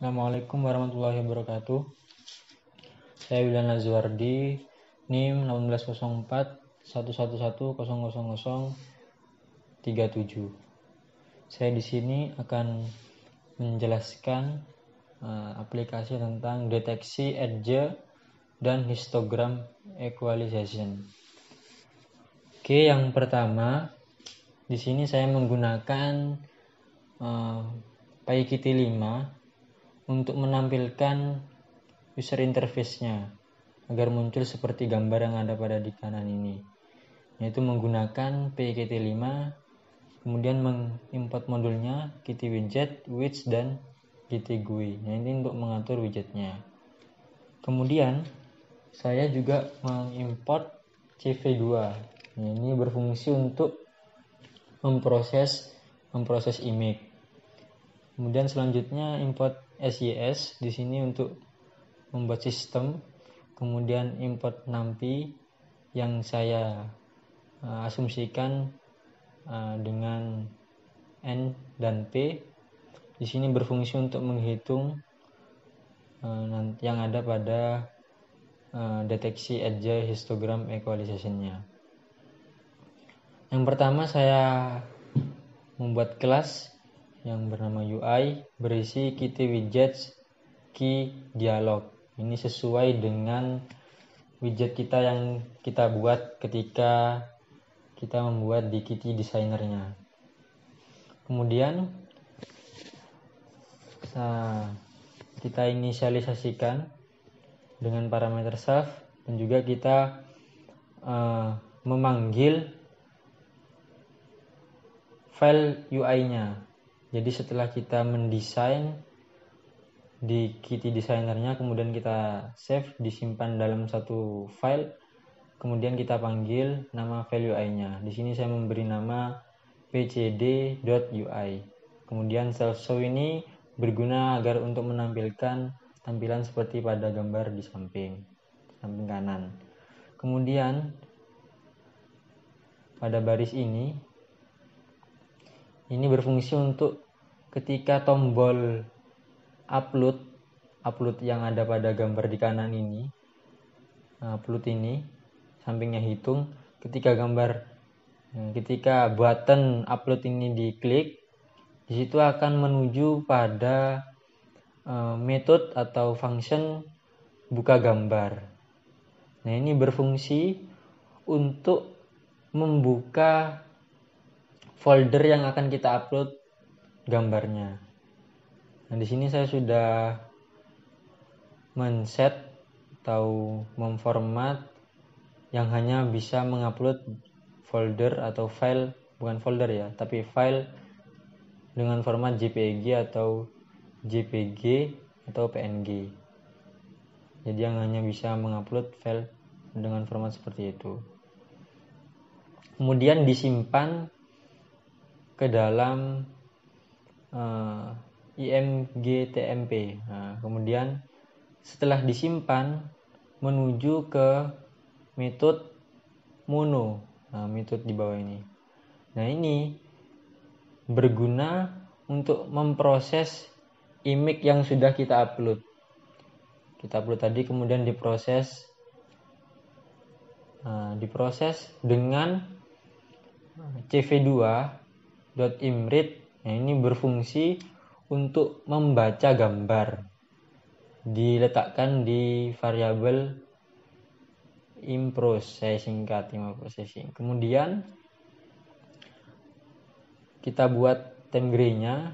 Assalamualaikum warahmatullahi wabarakatuh. Saya Wildan Azwardi, NIM 1804 111000037. Saya di sini akan menjelaskan aplikasi tentang deteksi edge dan histogram equalization. Oke, yang pertama di sini saya menggunakan PyKitty 5 untuk menampilkan user interface-nya agar muncul seperti gambar yang ada pada di kanan ini, yaitu menggunakan PyKitty 5, kemudian mengimport modulnya Kitty Widget, Widgets, dan Kitty GUI. Nah, ini untuk mengatur widgetnya. Kemudian saya juga mengimport CV2. Nah, ini berfungsi untuk memproses image. Kemudian selanjutnya import SYS di sini untuk membuat sistem. Kemudian import NumPy yang saya asumsikan dengan N dan P. Di sini berfungsi untuk menghitung yang ada pada deteksi edge histogram equalization-nya. Yang pertama saya membuat kelas yang bernama UI berisi Kitty Widgets Key Dialog. Ini sesuai dengan widget kita yang kita buat ketika kita membuat di Kitty Designer-nya. Kemudian kita inisialisasikan dengan parameter self, dan juga kita memanggil file UI-nya. Jadi setelah kita mendesain di Kitty Designer-nya, kemudian kita save, disimpan dalam satu file, kemudian kita panggil nama file UI-nya. Di sini saya memberi nama pcd.ui. Kemudian self show ini berguna agar untuk menampilkan tampilan seperti pada gambar di samping kanan. Kemudian pada baris ini berfungsi untuk ketika tombol upload yang ada pada gambar di kanan ini, upload ini sampingnya hitung, ketika button upload ini diklik, di situ akan menuju pada metode atau function buka gambar. Nah, ini berfungsi untuk membuka folder yang akan kita upload gambarnya. Nah, di sini saya sudah men-set atau memformat yang hanya bisa mengupload folder atau file, bukan folder ya, tapi file dengan format JPG atau JPG atau PNG. Jadi yang hanya bisa mengupload file dengan format seperti itu. Kemudian disimpan ke dalam imgtmp. Nah, kemudian setelah disimpan menuju ke metode mono. Nah, metode di bawah ini. Nah, ini berguna untuk memproses image yang sudah kita upload. Kita upload tadi, kemudian diproses dengan cv2.imread. Nah, ini berfungsi untuk membaca gambar, diletakkan di variabel improcessing. Kemudian kita buat theme gray-nya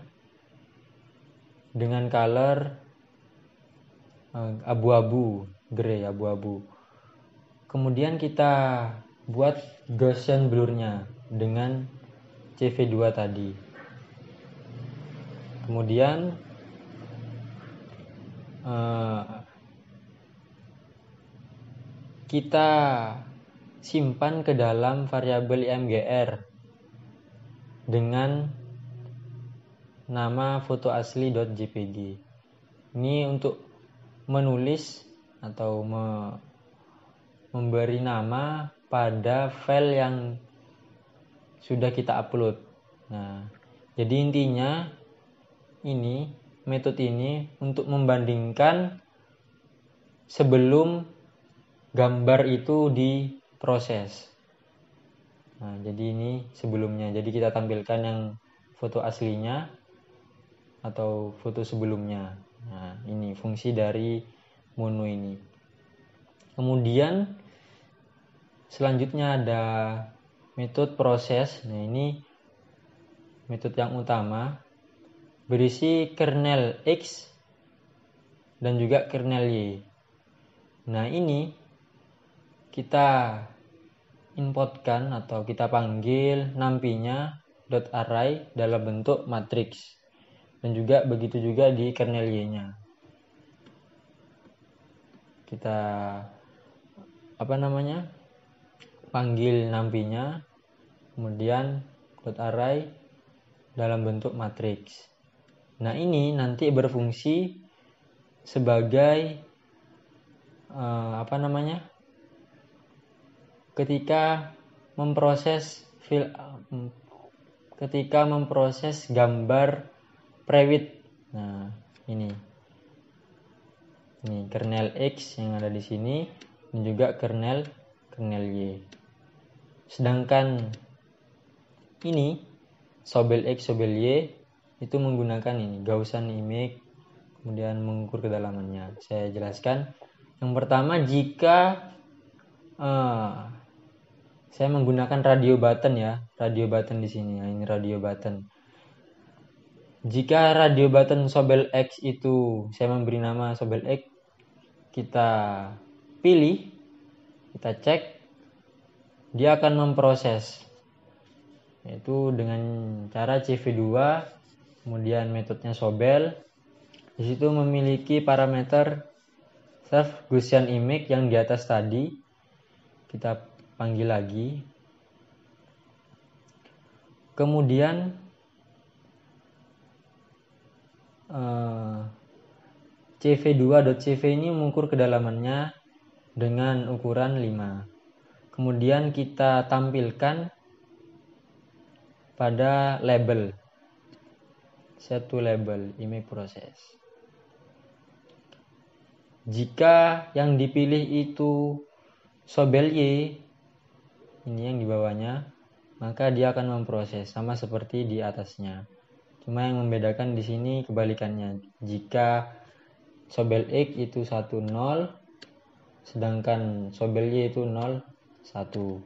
dengan color abu-abu. Kemudian kita buat Gaussian blur-nya dengan CV2 tadi. Kemudian kita simpan ke dalam variabel imgr dengan nama fotoasli.jpg. Ini untuk menulis atau memberi nama pada file yang sudah kita upload. Nah, jadi intinya ini metode ini untuk membandingkan sebelum gambar itu diproses. Nah, jadi ini sebelumnya. Jadi kita tampilkan yang foto aslinya atau foto sebelumnya. Nah, ini fungsi dari Mono ini. Kemudian selanjutnya ada metode proses. Nah, ini metode yang utama, berisi kernel X dan juga kernel Y. Nah, ini kita inputkan atau kita panggil nampinya .array dalam bentuk matriks, dan juga begitu juga di kernel Y-nya. Kita panggil nampinya, kemudian .array dalam bentuk matriks. Nah, ini nanti berfungsi sebagai ketika memproses gambar prewid. Nah, ini kernel X yang ada di sini dan juga kernel Y. Sedangkan ini Sobel X, Sobel Y itu menggunakan ini Gaussian image, kemudian mengukur kedalamannya. Saya jelaskan. Yang pertama, jika saya menggunakan radio button ya, radio button di sini. Nah, ini radio button. Jika radio button Sobel X itu saya memberi nama Sobel X, kita pilih, kita cek, dia akan memproses, yaitu dengan cara CV2, kemudian metodenya Sobel. Di situ memiliki parameter serve Gaussian image yang di atas tadi. Kita panggil lagi. Kemudian CV2.cv ini mengukur kedalamannya dengan ukuran 5. Kemudian kita tampilkan pada label, set to label image process. Jika yang dipilih itu Sobel Y, ini yang di bawahnya, maka dia akan memproses sama seperti di atasnya. Cuma yang membedakan di sini kebalikannya. Jika Sobel X itu 1, 0, sedangkan Sobel Y itu 0, 1.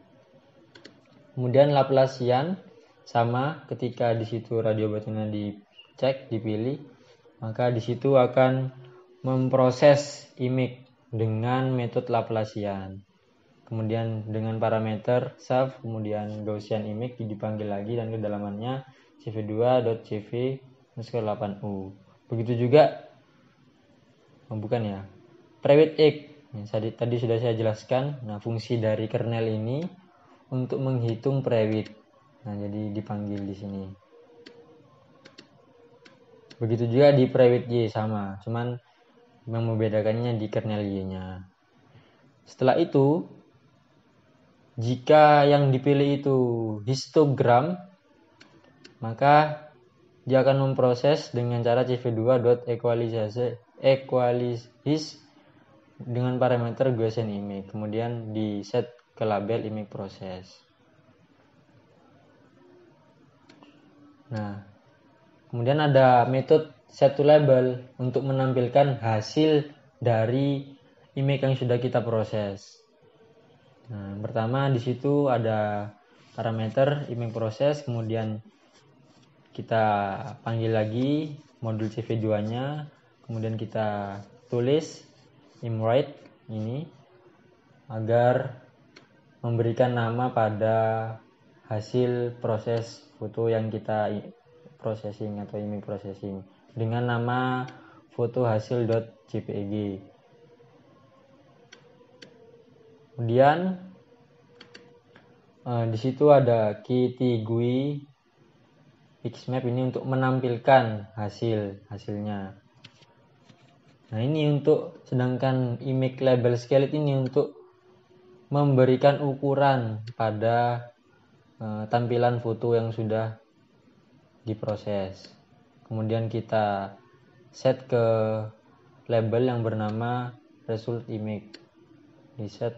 Kemudian Laplacian sama, ketika di situ radio buttonnya dicek, dipilih, maka di situ akan memproses image dengan metode Laplacian. Kemudian dengan parameter serve, kemudian Gaussian image dipanggil lagi dan kedalamannya cv2.cv_8u. Begitu juga prewid X. Tadi sudah saya jelaskan. Nah, fungsi dari kernel ini untuk menghitung prewid. Nah, jadi dipanggil di sini. Begitu juga di prewid Y sama, cuman yang membedakannya di kernel Y-nya. Setelah itu, jika yang dipilih itu histogram, maka dia akan memproses dengan cara cv2.equalize dengan parameter Gaussian image, kemudian di set ke label image process. Nah, kemudian ada metode set to label untuk menampilkan hasil dari image yang sudah kita proses. Nah, pertama di situ ada parameter image process, kemudian kita panggil lagi modul CV2-nya, kemudian kita tulis imWrite ini agar memberikan nama pada hasil proses foto yang kita processing atau image processing dengan nama foto hasil.jpeg. Kemudian di situ ada KeyTGUI Pixmap ini untuk menampilkan hasilnya. Nah, ini sedangkan image label scale ini untuk memberikan ukuran pada tampilan foto yang sudah diproses. Kemudian kita set ke label yang bernama result image. Di set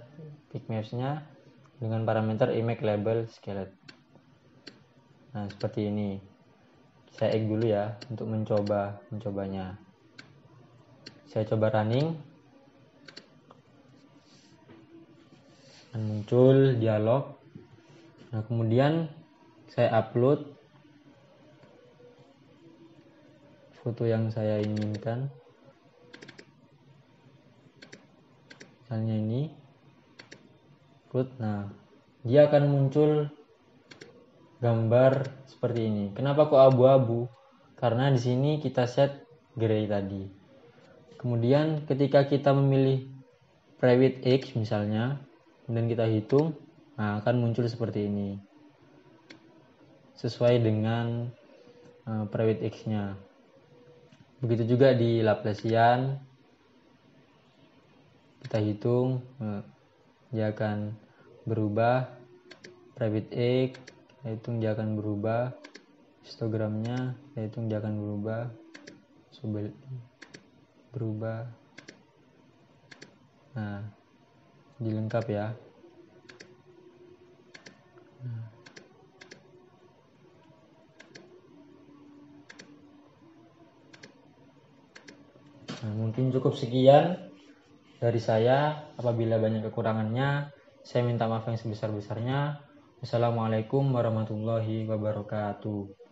pickmaps-nya dengan parameter image label skelet. Nah, seperti ini. Saya egg dulu ya untuk mencobanya. Saya coba running. Dan muncul dialog. Nah, kemudian saya upload foto yang saya inginkan. Misalnya ini. Upload. Nah, dia akan muncul gambar seperti ini. Kenapa kok abu-abu? Karena di sini kita set gray tadi. Kemudian ketika kita memilih private X misalnya, kemudian kita hitung, nah akan muncul seperti ini. Sesuai dengan private X-nya. Begitu juga di Laplacian. Kita hitung, dia akan berubah. Private X, kita hitung dia akan berubah. Histogramnya, kita hitung dia akan berubah. Berubah. Nah, dilengkap ya. Nah, mungkin cukup sekian dari saya. Apabila banyak kekurangannya, saya minta maaf yang sebesar-besarnya. Wassalamualaikum warahmatullahi wabarakatuh.